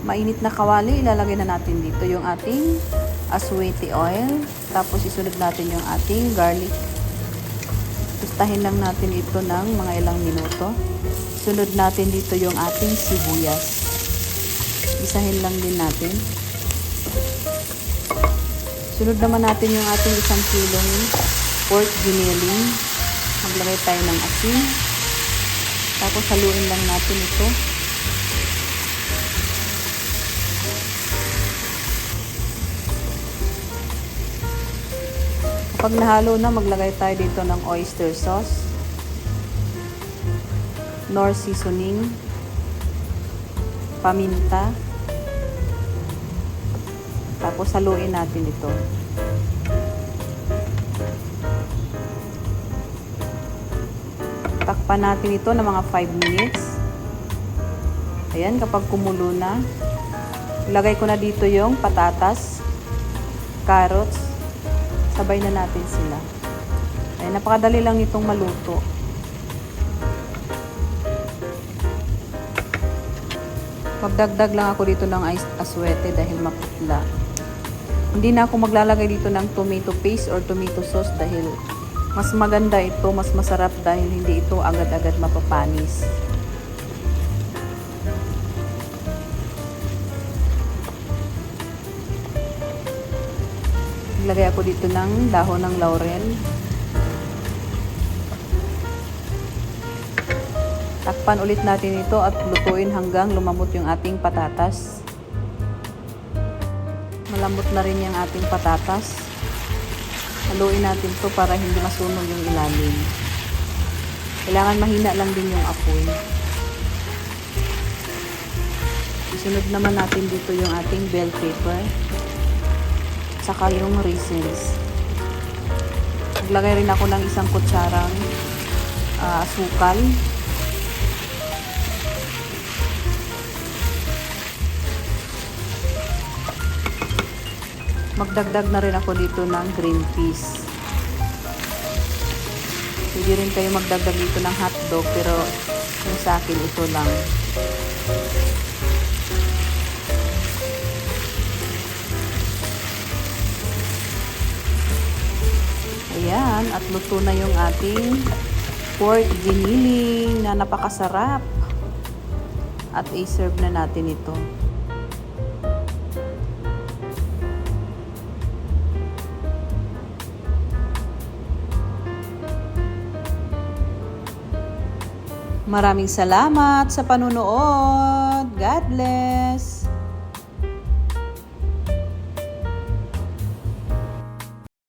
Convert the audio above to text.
mainit na kawali, ilalagay na natin dito yung ating aswete oil. Tapos isunod natin yung ating garlic. Tustahin lang natin ito ng mga ilang minuto. Sunod natin dito yung ating sibuyas. Isahin lang din natin. Sunod naman natin yung ating 1 kilong pork giniling. Maglagay tayo ng asin. Tapos haluin lang natin ito. Kapag nahalo na, maglagay tayo dito ng oyster sauce, Knorr seasoning, paminta. Tapos haluin natin ito. Takpan natin ito ng mga 5 minutes. Ayan, kapag kumulo na, ilagay ko na dito yung patatas, carrots, sabay na natin sila. Ayan, napakadali lang itong maluto. Magdagdag lang ako dito ng aswete dahil maputla. Hindi na ako maglalagay dito ng tomato paste or tomato sauce dahil mas maganda ito, mas masarap dahil hindi ito agad-agad mapapanis. Naglagay ako dito ng dahon ng laurel. Takpan ulit natin ito at lutuin hanggang lumamot yung ating patatas. Malambot na rin yung ating patatas. Haluin natin ito para hindi masunog yung ilalim. Kailangan mahina lang din yung apoy. Isunod naman natin dito yung ating bell pepper. Saka yung raisins. Naglagay rin ako ng 1 kutsarang asukal. Magdagdag na rin ako dito ng green peas. Pwede rin kayo magdagdag dito ng hotdog pero yung sa akin ito lang. Ayan, at luto na yung ating pork giniling na napakasarap. At i-serve na natin ito. Maraming salamat sa panunood. God bless!